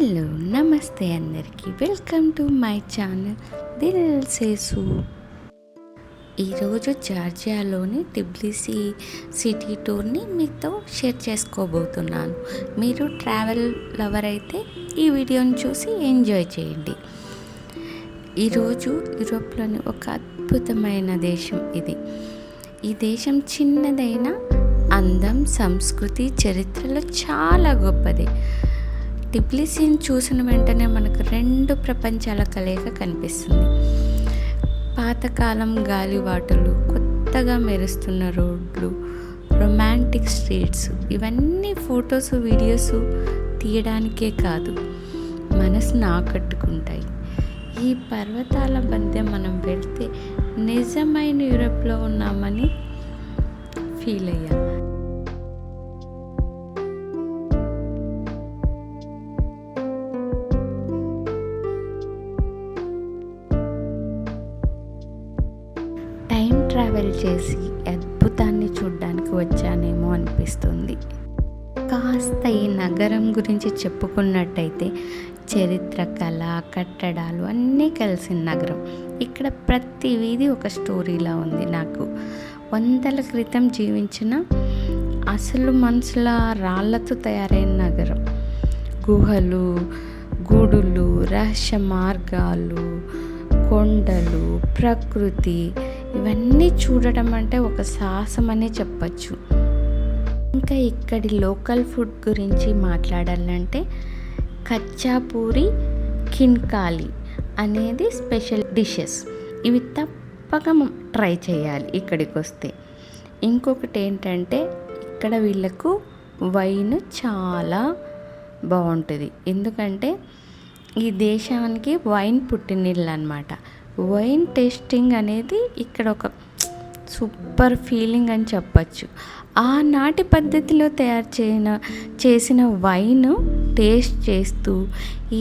Hello నమస్తే అందరికీ, welcome to my channel Dil Sesu. ఈరోజు జార్జియాలోని టిబ్లిసీ సిటీ టూర్ని మీతో షేర్ చేసుకోబోతున్నాను. మీరు ట్రావెల్ లవర్ అయితే ఈ వీడియోని చూసి ఎంజాయ్ చేయండి. ఈరోజు యూరోప్లోని ఒక అద్భుతమైన దేశం ఇది. ఈ దేశం చిన్నదైన అందం, సంస్కృతి, చరిత్రలో చాలా గొప్పది. టిబ్లిసీని చూసిన వెంటనే మనకు రెండు ప్రపంచాల కలయిక కనిపిస్తుంది. పాతకాలం గాలివాటలు, కొత్తగా మెరుస్తున్న రోడ్లు, రొమాంటిక్ స్ట్రీట్స్, ఇవన్నీ ఫొటోస్, వీడియోస్ తీయడానికే కాదు, మనసును ఆకట్టుకుంటాయి. ఈ పర్వతాల మధ్య మనం వెళ్తే నిజమైన యూరోప్లో ఉన్నామని ఫీల్ అయ్యాం. టైం ట్రావెల్ చేసి అద్భుతాన్ని చూడడానికి వచ్చానేమో అనిపిస్తుంది. కాస్త ఈ నగరం గురించి చెప్పుకున్నట్టయితే చరిత్ర, కళ, కట్టడాలు అన్నీ కలిసిన నగరం. ఇక్కడ ప్రతి వీధి ఒక స్టోరీలా ఉంది. నాకు వందల క్రితం జీవించిన అసలు మనుషుల రాళ్లతో తయారైన నగరం. గుహలు, గుడులు, రహస్య మార్గాలు, కొండలు, ప్రకృతి, ఇవన్నీ చూడటం అంటే ఒక సాహసం అనే చెప్పచ్చు. ఇంకా ఇక్కడి లోకల్ ఫుడ్ గురించి మాట్లాడాలంటే కచ్చాపూరి, కిన్కాలి అనేది స్పెషల్ డిషెస్. ఇవి తప్పక ట్రై చేయాలి ఇక్కడికి వస్తే. ఇంకొకటి ఏంటంటే ఇక్కడ వీళ్ళకు వైన్ చాలా బాగుంటుంది. ఎందుకంటే ఈ దేశానికి వైన్ పుట్టినిల్లు అన్నమాట. వైన్ టేస్టింగ్ అనేది ఇక్కడ ఒక సూపర్ ఫీలింగ్ అని చెప్పచ్చు. ఆనాటి పద్ధతిలో చేసిన వైన్ టేస్ట్ చేస్తూ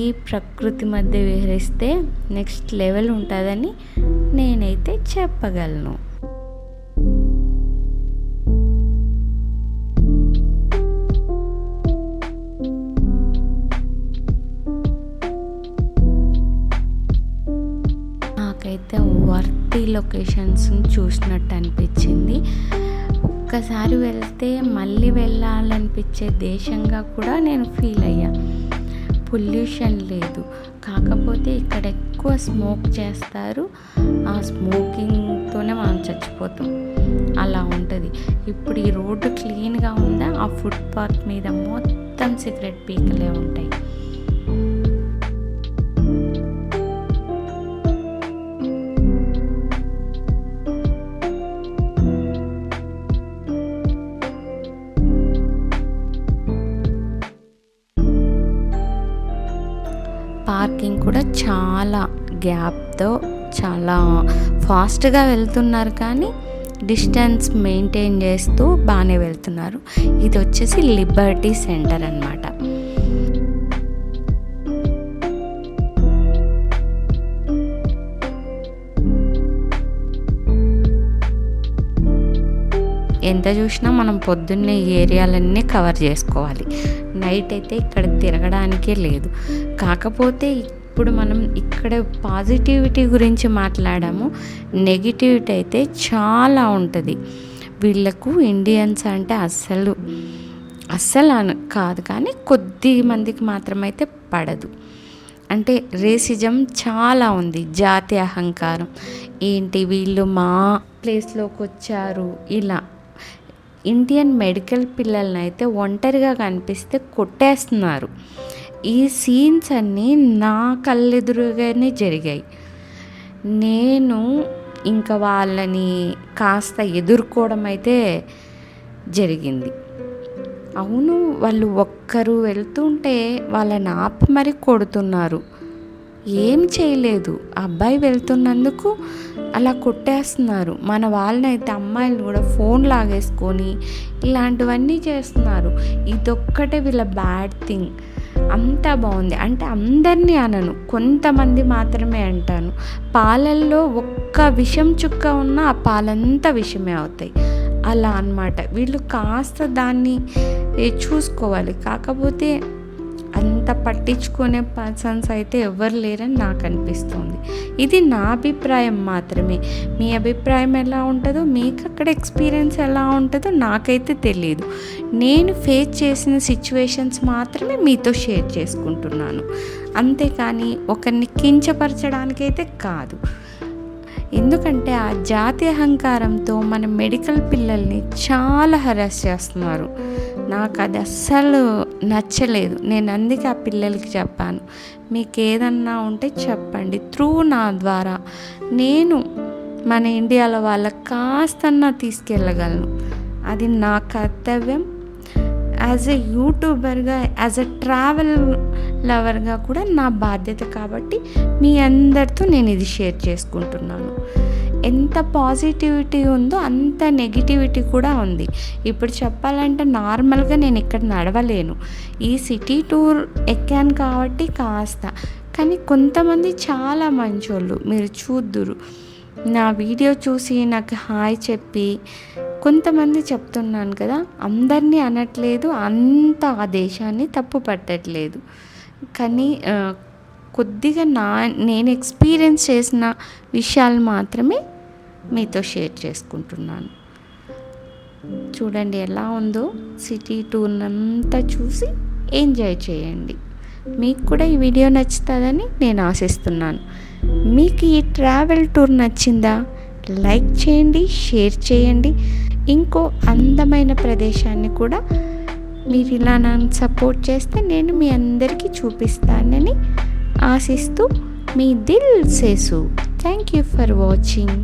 ఈ ప్రకృతి మధ్య విహరిస్తే నెక్స్ట్ లెవెల్ ఉంటుందని నేనైతే చెప్పగలను. నాకైతే వర్తీ లొకేషన్స్ని చూసినట్టు అనిపించింది. ఒక్కసారి వెళ్తే మళ్ళీ వెళ్ళాలనిపించే దేశంగా కూడా నేను ఫీల్ అయ్యా. పొల్యూషన్ లేదు, కాకపోతే ఇక్కడ ఎక్కువ స్మోక్ చేస్తారు. ఆ స్మోకింగ్తోనే మనం చచ్చిపోతాం, అలా ఉంటుంది. ఇప్పుడు ఈ రోడ్డు క్లీన్గా ఉందా, ఆ ఫుట్పాత్ మీద మొత్తం సిగరెట్ పీకలే ఉంటాయి. పార్కింగ్ కూడా చాలా గ్యాప్తో చాలా ఫాస్ట్గా వెళ్తున్నారు, కానీ డిస్టెన్స్ మెయింటైన్ చేస్తూ బాగానే వెళ్తున్నారు. ఇది వచ్చేసి లిబర్టీ సెంటర్ అన్నమాట. ఎంత చూసినా మనం పొద్దున్నే ఈ ఏరియాలన్నీ కవర్ చేసుకోవాలి. నైట్ అయితే ఇక్కడ తిరగడానికే లేదు. కాకపోతే ఇప్పుడు మనం ఇక్కడ పాజిటివిటీ గురించి మాట్లాడాము, నెగిటివిటీ అయితే చాలా ఉంటుంది. వీళ్ళకు ఇండియన్స్ అంటే అస్సలు కాదు, కానీ కొద్ది మందికి మాత్రమైతే పడదు. అంటే రేసిజం చాలా ఉంది, జాతి అహంకారం. ఏంటి వీళ్ళు మా ప్లేస్లోకి వచ్చారు ఇలా. ఇండియన్ మెడికల్ పిల్లల్ని అయితే ఒంటరిగా కనిపిస్తే కొట్టేస్తున్నారు. ఈ సీన్స్ అన్నీ నా కళ్ళెదురుగానే జరిగాయి. నేను ఇంకా వాళ్ళని కాస్త ఎదుర్కోవడం అయితే జరిగింది. అవును, వాళ్ళు ఒక్కరు వెళ్తుంటే వాళ్ళని ఆపి మరీ కొడుతున్నారు. ఏం చేయలేదు, అబ్బాయి వెళ్తున్నందుకు అలా కొట్టేస్తున్నారు. మన వాళ్ళనైతే అమ్మాయిలు కూడా ఫోన్ లాగేసుకొని ఇలాంటివన్నీ చేస్తున్నారు. ఇదొక్కటే వీళ్ళ బ్యాడ్ థింగ్. అంతా బాగుంది అంటే అందరినీ అనను, కొంతమంది మాత్రమే అంటాను. పాలల్లో ఒక్క విషం చుక్క ఉన్నా ఆ పాలంతా విషమే అవుతాయి. అలా అన్నమాట. వీళ్ళు కాస్త దాన్ని చూసుకోవాలి. కాకపోతే అంత పట్టించుకునే పర్సన్స్ అయితే ఎవ్వరు లేరని నాకు అనిపిస్తుంది. ఇది నా అభిప్రాయం మాత్రమే. మీ అభిప్రాయం ఎలా ఉంటుందో, మీకు అక్కడ ఎక్స్పీరియన్స్ ఎలా ఉంటుందో నాకైతే తెలియదు. నేను ఫేస్ చేసిన సిచ్యువేషన్స్ మాత్రమే మీతో షేర్ చేసుకుంటున్నాను, అంతేకాని ఒకరిని కించపరచడానికైతే కాదు. ఎందుకంటే ఆ జాతి అహంకారంతో మన మెడికల్ పిల్లల్ని చాలా హరాస్ చేస్తున్నారు. నాకు అది అస్సలు నచ్చలేదు. నేను అందుకే ఆ పిల్లలకి చెప్పాను, మీకు ఏదన్నా ఉంటే చెప్పండి, త్రూ నా ద్వారా నేను మన ఇండియాలో వాళ్ళకి కాస్తన్నా తీసుకెళ్ళగలను. అది నా కర్తవ్యం. యాజ్ ఎ యూట్యూబర్గా, యాజ్ ఎ ట్రావెల్ లవర్గా కూడా నా బాధ్యత. కాబట్టి మీ అందరితో నేను ఇది షేర్ చేసుకుంటున్నాను. ఎంత పాజిటివిటీ ఉందో అంత నెగిటివిటీ కూడా ఉంది. ఇప్పుడు చెప్పాలంటే నార్మల్గా నేను ఇక్కడ నడవలేను, ఈ సిటీ టూర్ ఎక్కాను కాబట్టి కాస్త. కానీ కొంతమంది చాలా మంచోళ్ళు, మీరు చూద్దురు. నా వీడియో చూసి నాకు హాయ్ చెప్పి కొంతమంది చెప్తున్నాను కదా, అందరినీ అనట్లేదు, అంత ఆ దేశాన్ని తప్పు పట్టట్లేదు. కానీ కొద్దిగా నేను ఎక్స్పీరియన్స్ చేసిన విషయాలు మాత్రమే మీతో షేర్ చేసుకుంటున్నాను. చూడండి ఎలా ఉందో, సిటీ టూర్నంతా చూసి ఎంజాయ్ చేయండి. మీకు కూడా ఈ వీడియో నచ్చుతుందని నేను ఆశిస్తున్నాను. మీకు ఈ ట్రావెల్ టూర్ నచ్చిందా? లైక్ చేయండి, షేర్ చేయండి. ఇంకో అందమైన ప్రదేశాన్ని కూడా మీరు ఇలా నన్ను సపోర్ట్ చేస్తే నేను మీ అందరికీ చూపిస్తానని ఆశిస్తూ మీ Dil Sesu. Thank you for watching.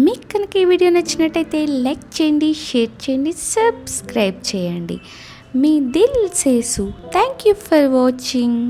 మీకు కనుక ఈ వీడియో నచ్చినట్టయితే లైక్ చేయండి, షేర్ చేయండి, సబ్స్క్రైబ్ చేయండి. మీ Dil Sesu. Thank you for watching.